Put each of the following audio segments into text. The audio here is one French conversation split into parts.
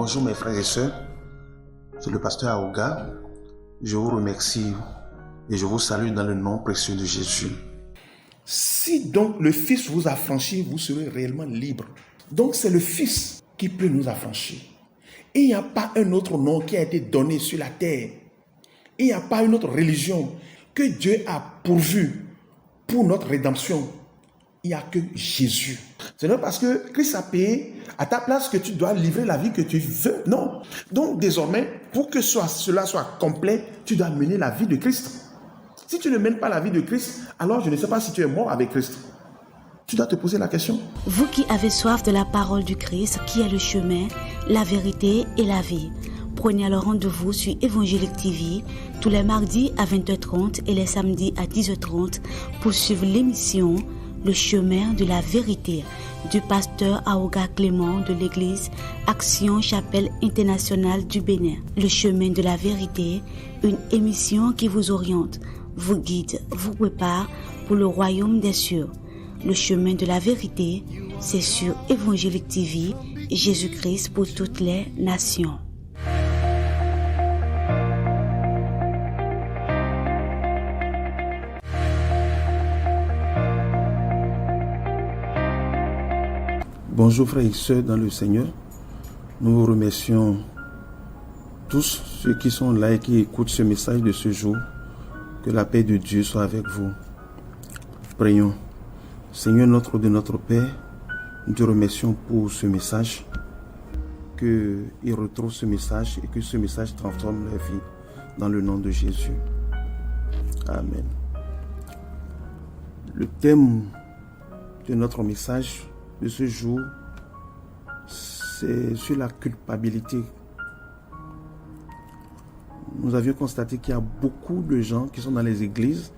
Bonjour mes frères et sœurs, c'est le pasteur Aouga. Je vous remercie et je vous salue dans le nom précieux de Jésus. Si donc le Fils vous affranchit, vous serez réellement libre. Donc c'est le Fils qui peut nous affranchir. Et il n'y a pas un autre nom qui a été donné sur la terre. Il n'y a pas une autre religion que Dieu a pourvu pour notre rédemption. Il n'y a que Jésus. Ce n'est pas parce que Christ a payé à ta place que tu dois livrer la vie que tu veux. Non. Donc désormais, pour que cela soit complet, tu dois mener la vie de Christ. Si tu ne mènes pas la vie de Christ, alors je ne sais pas si tu es mort avec Christ. Tu dois te poser la question. Vous qui avez soif de la parole du Christ, qui est le chemin, la vérité et la vie, prenez alors rendez-vous sur Évangélique TV tous les mardis à 20h30 et les samedis à 10h30 pour suivre l'émission Le chemin de la vérité du pasteur Aouga Clément de l'église Action Chapelle Internationale du Bénin. Le chemin de la vérité, une émission qui vous oriente, vous guide, vous prépare pour le royaume des cieux. Le chemin de la vérité, c'est sur Évangélique TV, Jésus-Christ pour toutes les nations. Bonjour frères et sœurs dans le Seigneur. Nous vous remercions tous ceux qui sont là et qui écoutent ce message de ce jour. Que la paix de Dieu soit avec vous. Prions. Seigneur notre de notre Père, nous te remercions pour ce message. Qu'ils retrouvent ce message et que ce message transforme leur vie dans le nom de Jésus. Amen. Le thème de notre message de ce jour, c'est sur la culpabilité. Nous avions constaté qu'il y a beaucoup de gens qui sont dans les églises,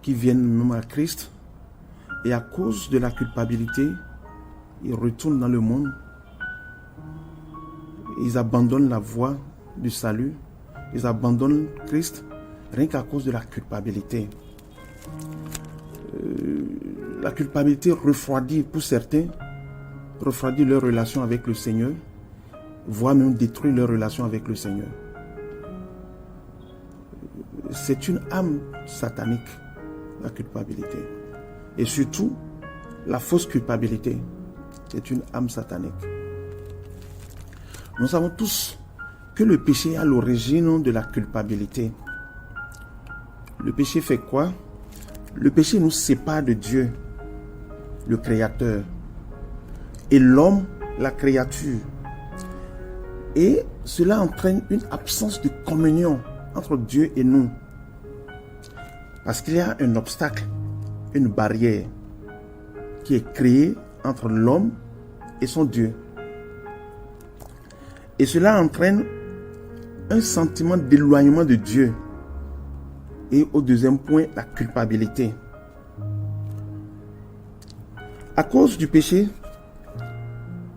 qui viennent même à Christ, et à cause de la culpabilité, ils retournent dans le monde, ils abandonnent la voie du salut, ils abandonnent Christ, rien qu'à cause de la culpabilité. La culpabilité refroidit pour certains, refroidit leur relation avec le Seigneur, voire même détruit leur relation avec le Seigneur. C'est une âme satanique, la culpabilité. Et surtout, la fausse culpabilité, c'est une âme satanique. Nous savons tous que le péché est à l'origine de la culpabilité. Le péché fait quoi? Le péché nous sépare de Dieu, le Créateur, et l'homme, la créature. Et cela entraîne une absence de communion entre Dieu et nous. Parce qu'il y a un obstacle, une barrière qui est créée entre l'homme et son Dieu. Et cela entraîne un sentiment d'éloignement de Dieu. Et au deuxième point, la culpabilité. À cause du péché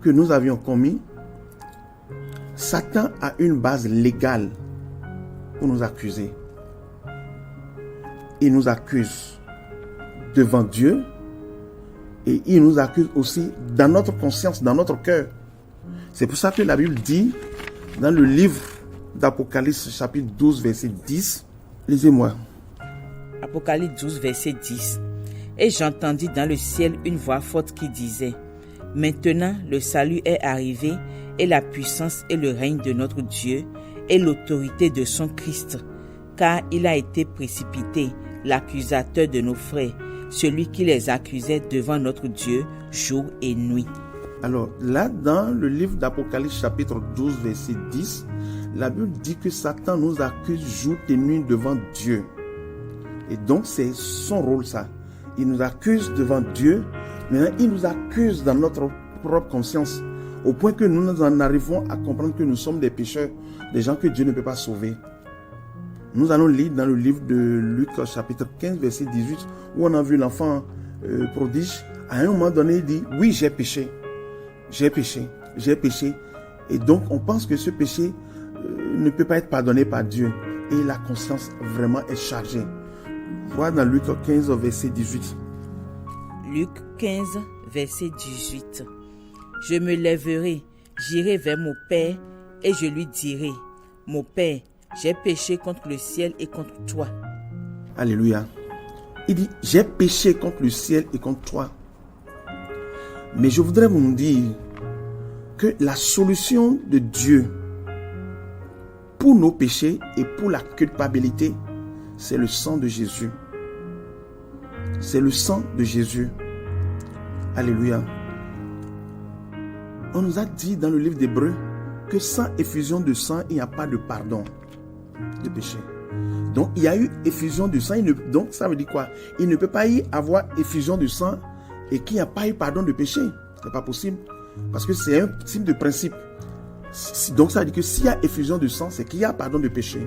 que nous avions commis, Satan a une base légale pour nous accuser. Il nous accuse devant Dieu et il nous accuse aussi dans notre conscience, dans notre cœur. C'est pour ça que la Bible dit dans le livre d'Apocalypse chapitre 12 verset 10, lisez-moi. Apocalypse 12 verset 10. Et j'entendis dans le ciel une voix forte qui disait: Maintenant le salut est arrivé, et la puissance et le règne de notre Dieu, et l'autorité de son Christ, car il a été précipité, l'accusateur de nos frères, celui qui les accusait devant notre Dieu jour et nuit. Alors là, dans le livre d'Apocalypse chapitre 12 verset 10, la Bible dit que Satan nous accuse jour et nuit devant Dieu. Et donc c'est son rôle ça. Il nous accuse devant Dieu, maintenant il nous accuse dans notre propre conscience, au point que nous en arrivons à comprendre que nous sommes des pécheurs, des gens que Dieu ne peut pas sauver. Nous allons lire dans le livre de Luc chapitre 15 verset 18, où on a vu l'enfant prodige. À un moment donné, il dit: oui, j'ai péché. J'ai péché. Et donc on pense que ce péché ne peut pas être pardonné par Dieu. Et la conscience vraiment est chargée. Voilà dans Luc 15 verset 18. Luc 15 verset 18. Je me lèverai, J'irai vers mon Père et je lui dirai, mon Père, j'ai péché contre le ciel et contre toi. Alléluia. Il dit, j'ai péché contre le ciel et contre toi. Mais je voudrais vous dire que la solution de Dieu pour nos péchés et pour la culpabilité, c'est le sang de Jésus. C'est le sang de Jésus. Alléluia. On nous a dit dans le livre d'Hébreux que sans effusion de sang, il n'y a pas de pardon de péché. Donc, il y a eu effusion de sang. Donc, ça veut dire quoi? Il ne peut pas y avoir effusion de sang et qu'il n'y a pas eu pardon de péché. Ce n'est pas possible. Parce que c'est un type de principe. Donc, ça veut dire que s'il y a effusion de sang, c'est qu'il y a pardon de péché.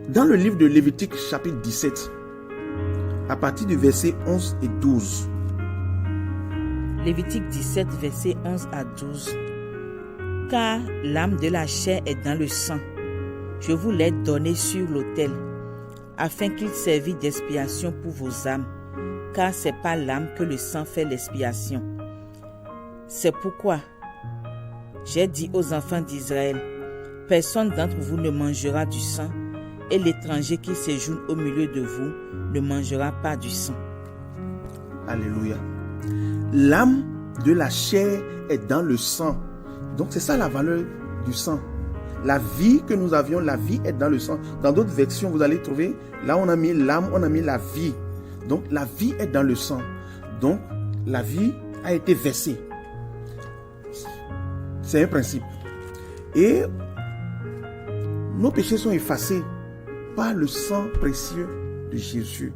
Dans le livre de Lévitique, chapitre 17, à partir du verset 11 et 12. Lévitique 17, verset 11 à 12. Car l'âme de la chair est dans le sang. Je vous l'ai donné sur l'autel, afin qu'il servit d'expiation pour vos âmes, car c'est par l'âme que le sang fait l'expiation. C'est pourquoi j'ai dit aux enfants d'Israël, personne d'entre vous ne mangera du sang, et l'étranger qui séjourne au milieu de vous ne mangera pas du sang. Alléluia. L'âme de la chair est dans le sang. Donc c'est ça la valeur du sang. La vie que nous avions, la vie est dans le sang. Dans d'autres versions, vous allez trouver, là on a mis l'âme, on a mis la vie. Donc la vie est dans le sang. Donc la vie a été versée. C'est un principe. Et nos péchés sont effacés par le sang précieux de Jésus.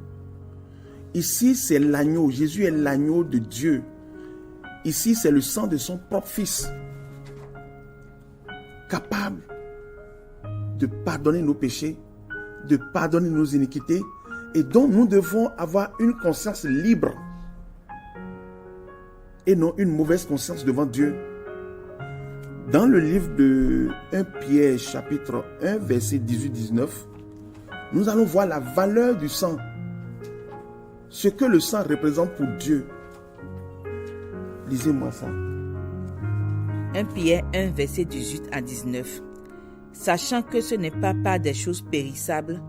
Ici, c'est l'agneau. Jésus est l'agneau de Dieu. Ici, c'est le sang de son propre Fils, capable de pardonner nos péchés, de pardonner nos iniquités, et dont nous devons avoir une conscience libre et non une mauvaise conscience devant Dieu. Dans le livre de 1 Pierre, chapitre 1, verset 18-19, nous allons voir la valeur du sang, ce que le sang représente pour Dieu. Lisez-moi ça. 1 Pierre 1, verset 18 à 19. Sachant que ce n'est pas par des choses périssables,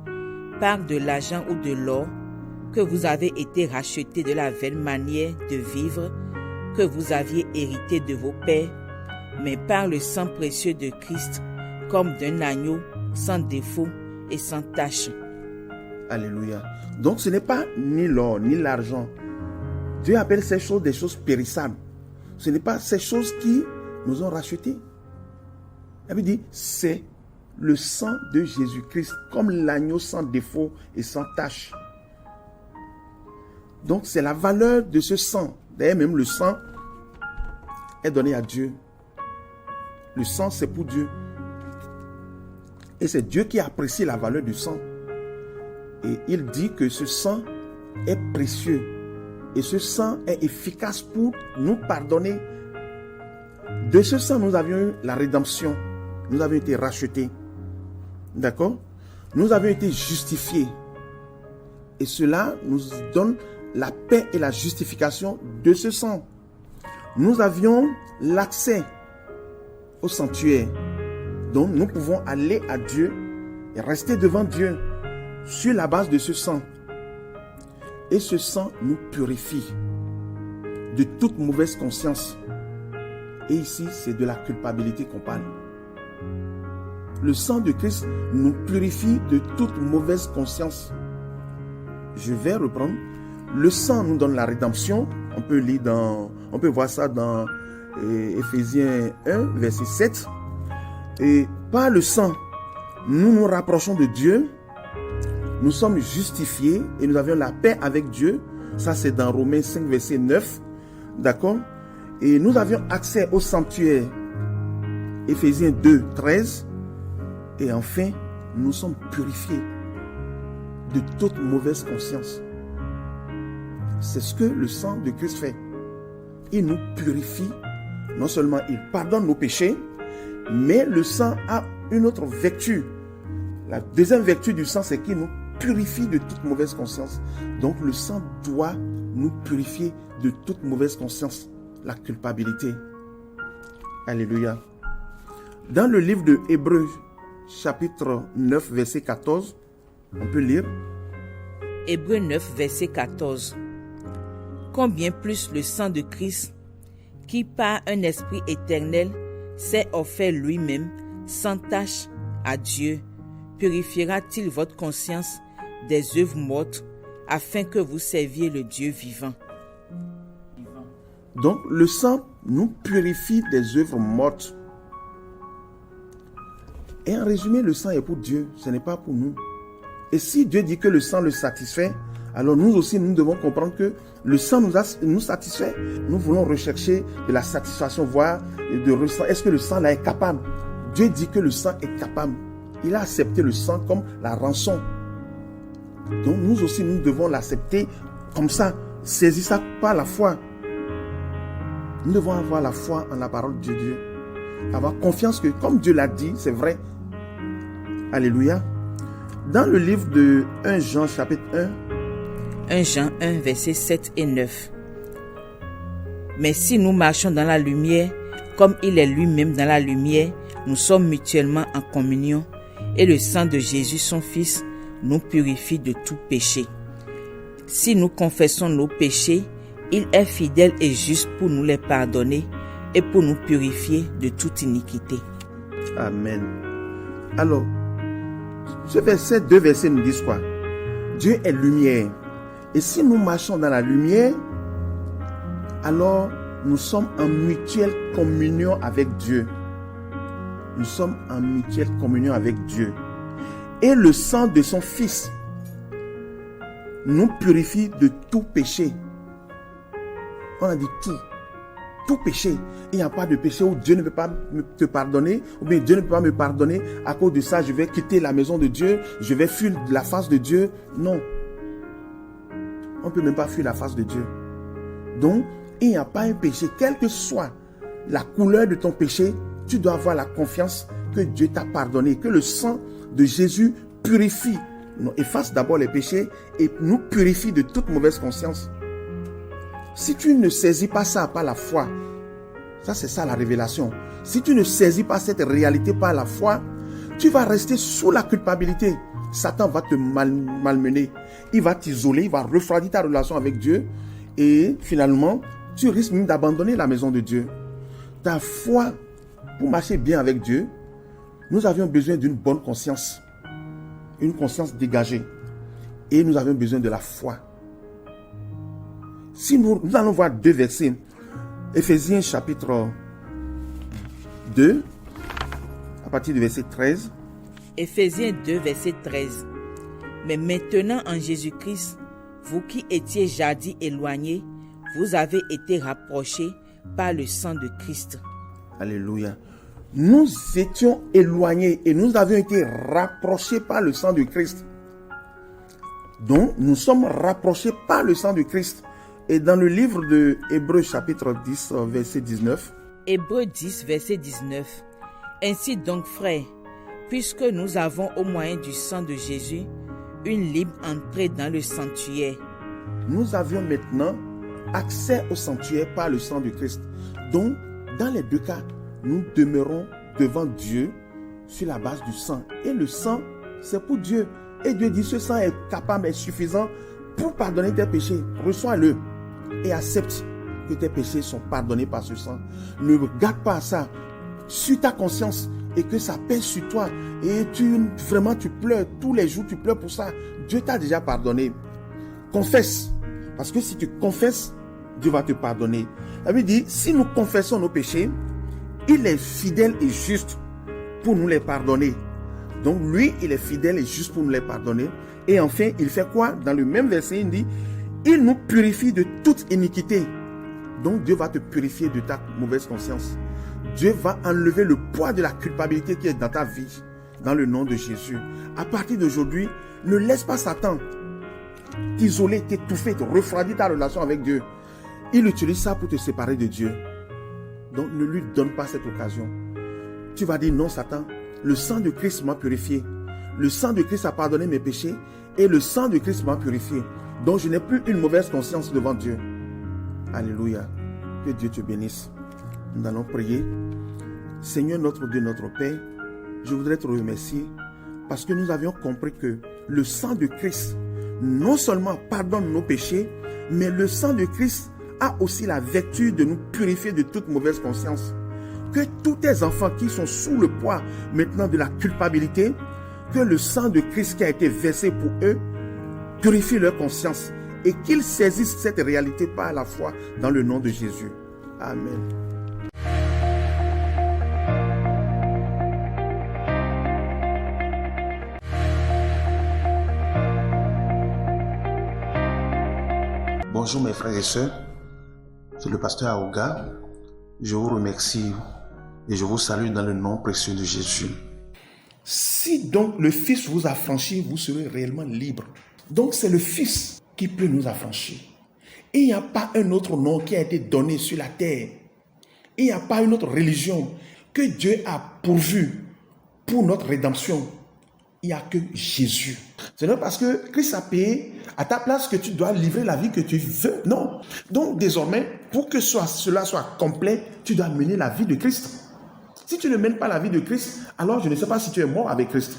par de l'argent ou de l'or, que vous avez été rachetés de la vaine manière de vivre que vous aviez hérité de vos pères, mais par le sang précieux de Christ, comme d'un agneau sans défaut et sans tache. Alléluia. Donc ce n'est pas ni l'or, ni l'argent. Dieu appelle ces choses des choses périssables. Ce n'est pas ces choses qui nous ont rachetés. Il dit, c'est le sang de Jésus-Christ, comme l'agneau sans défaut et sans tache. Donc c'est la valeur de ce sang. D'ailleurs même le sang est donné à Dieu. Le sang c'est pour Dieu. Et c'est Dieu qui apprécie la valeur du sang. Et il dit que ce sang est précieux. Et ce sang est efficace pour nous pardonner. De ce sang, nous avions eu la rédemption. Nous avions été rachetés. D'accord? Nous avions été justifiés. Et cela nous donne la paix et la justification de ce sang. Nous avions l'accès au sanctuaire. Donc nous pouvons aller à Dieu et rester devant Dieu sur la base de ce sang. Et ce sang nous purifie de toute mauvaise conscience. Et ici, c'est de la culpabilité qu'on parle. Le sang de Christ nous purifie de toute mauvaise conscience. Je vais reprendre. Le sang nous donne la rédemption. On peut voir ça dans Éphésiens 1, verset 7. Et par le sang, nous nous rapprochons de Dieu. Nous sommes justifiés et nous avions la paix avec Dieu. Ça, c'est dans Romains 5, verset 9. D'accord? Et nous avions accès au sanctuaire. Éphésiens 2, 13. Et enfin, nous sommes purifiés de toute mauvaise conscience. C'est ce que le sang de Christ fait. Il nous purifie. Non seulement il pardonne nos péchés, mais le sang a une autre vertu. La deuxième vertu du sang, c'est qu'il nous purifie de toute mauvaise conscience. Donc le sang doit nous purifier de toute mauvaise conscience, la culpabilité. Alléluia. Dans le livre de Hébreux, chapitre 9, verset 14, on peut lire. Hébreux 9, verset 14. Combien plus le sang de Christ, qui par un esprit éternel s'est offert lui-même sans tache à Dieu, purifiera-t-il votre conscience des œuvres mortes afin que vous serviez le Dieu vivant. Donc le sang nous purifie des œuvres mortes. Et en résumé, le sang est pour Dieu, ce n'est pas pour nous. Et si Dieu dit que le sang le satisfait, alors nous aussi, nous devons comprendre que le sang nous satisfait. Nous voulons rechercher de la satisfaction, voir de ressent. Est-ce que le sang là est capable? Dieu dit que le sang est capable. Il a accepté le sang comme la rançon. Donc nous aussi, nous devons l'accepter comme ça, saisir ça par la foi. Nous devons avoir la foi en la parole de Dieu. Avoir confiance que comme Dieu l'a dit, c'est vrai. Alléluia. Dans le livre de 1 Jean chapitre 1. 1 Jean 1 versets 7 et 9. Mais si nous marchons dans la lumière, comme il est lui-même dans la lumière, nous sommes mutuellement en communion, et le sang de Jésus, son Fils, nous purifie de tout péché. Si nous confessons nos péchés, il est fidèle et juste pour nous les pardonner et pour nous purifier de toute iniquité. Amen. Alors, ces deux versets nous disent quoi? Dieu est lumière. Et si nous marchons dans la lumière, alors nous sommes en mutuelle communion avec Dieu. Nous sommes en mutuelle communion avec Dieu. Et le sang de son Fils nous purifie de tout péché. On a dit tout. Tout péché. Il n'y a pas de péché où Dieu ne peut pas te pardonner, ou bien Dieu ne peut pas me pardonner. À cause de ça, je vais quitter la maison de Dieu, je vais fuir la face de Dieu. Non. On ne peut même pas fuir la face de Dieu. Donc, il n'y a pas un péché, quelle que soit la couleur de ton péché, tu dois avoir la confiance que Dieu t'a pardonné, que le sang de Jésus purifie, efface d'abord les péchés et nous purifie de toute mauvaise conscience. Si tu ne saisis pas ça par la foi, ça c'est ça la révélation. Si tu ne saisis pas cette réalité par la foi, tu vas rester sous la culpabilité. Satan va te malmener. Il va t'isoler, il va refroidir ta relation avec Dieu. Et finalement, tu risques même d'abandonner la maison de Dieu. Ta foi, pour marcher bien avec Dieu, nous avions besoin d'une bonne conscience. Une conscience dégagée. Et nous avions besoin de la foi. Si nous allons voir deux versets. Éphésiens chapitre 2, à partir du verset 13. Éphésiens 2, verset 13. Mais maintenant en Jésus-Christ, vous qui étiez jadis éloignés, vous avez été rapprochés par le sang de Christ. Alléluia. Nous étions éloignés et nous avions été rapprochés par le sang de Christ. Donc, nous sommes rapprochés par le sang de Christ. Et dans le livre de Hébreux chapitre 10, verset 19. Hébreux 10, verset 19. Ainsi donc, frères, puisque nous avons au moyen du sang de Jésus une libre entrée dans le sanctuaire. Nous avions maintenant accès au sanctuaire par le sang de Christ. Donc, dans les deux cas, nous demeurons devant Dieu sur la base du sang. Et le sang, c'est pour Dieu. Et Dieu dit, ce sang est capable et suffisant pour pardonner tes péchés. Reçois-le et accepte que tes péchés sont pardonnés par ce sang. Ne regarde pas ça. Sur ta conscience et que ça pèse sur toi. Et tu pleures. Tous les jours, tu pleures pour ça. Dieu t'a déjà pardonné. Confesse. Parce que si tu confesses, Dieu va te pardonner. La Bible dit, si nous confessons nos péchés, il est fidèle et juste pour nous les pardonner. Donc lui, il est fidèle et juste pour nous les pardonner. Et enfin, il fait quoi? Dans le même verset, il dit, il nous purifie de toute iniquité. Donc Dieu va te purifier de ta mauvaise conscience. Dieu va enlever le poids de la culpabilité qui est dans ta vie. Dans le nom de Jésus. À partir d'aujourd'hui, ne laisse pas Satan t'isoler, t'étouffer, te refroidir ta relation avec Dieu. Il utilise ça pour te séparer de Dieu. Donc ne lui donne pas cette occasion. Tu vas dire non Satan, le sang de Christ m'a purifié. Le sang de Christ a pardonné mes péchés et le sang de Christ m'a purifié. Donc je n'ai plus une mauvaise conscience devant Dieu. Alléluia. Que Dieu te bénisse. Nous allons prier. Seigneur notre Dieu, notre Père, je voudrais te remercier parce que nous avions compris que le sang de Christ non seulement pardonne nos péchés, mais le sang de Christ a aussi la vertu de nous purifier de toute mauvaise conscience. Que tous tes enfants qui sont sous le poids maintenant de la culpabilité, que le sang de Christ qui a été versé pour eux purifie leur conscience et qu'ils saisissent cette réalité par la foi dans le nom de Jésus. Amen. Bonjour mes frères et sœurs, c'est le pasteur Aouga. Je vous remercie et je vous salue dans le nom précieux de Jésus. Si donc le Fils vous affranchit, vous serez réellement libre. Donc c'est le Fils qui peut nous affranchir. Et il n'y a pas un autre nom qui a été donné sur la terre. Il n'y a pas une autre religion que Dieu a pourvu pour notre rédemption. Il n'y a que Jésus. Ce n'est pas parce que Christ a payé à ta place que tu dois livrer la vie que tu veux. Non. Donc désormais, pour que cela soit complet, tu dois mener la vie de Christ. Si tu ne mènes pas la vie de Christ, alors je ne sais pas si tu es mort avec Christ.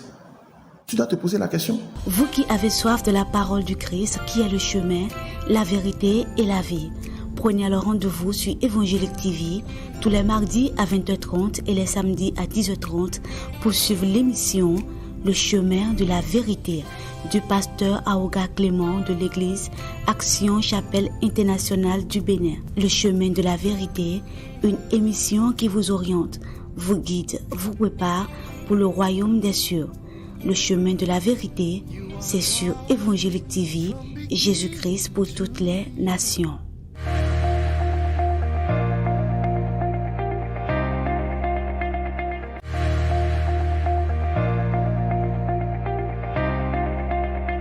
Tu dois te poser la question. Vous qui avez soif de la parole du Christ, qui est le chemin, la vérité et la vie, prenez alors rendez-vous sur Évangélique TV tous les mardis à 20h30 et les samedis à 10h30 pour suivre l'émission Le chemin de la vérité du pasteur Aouga Clément de l'église Action Chapelle Internationale du Bénin. Le chemin de la vérité, une émission qui vous oriente, vous guide, vous prépare pour le royaume des cieux. Le chemin de la vérité, c'est sur Évangélique TV, Jésus-Christ pour toutes les nations.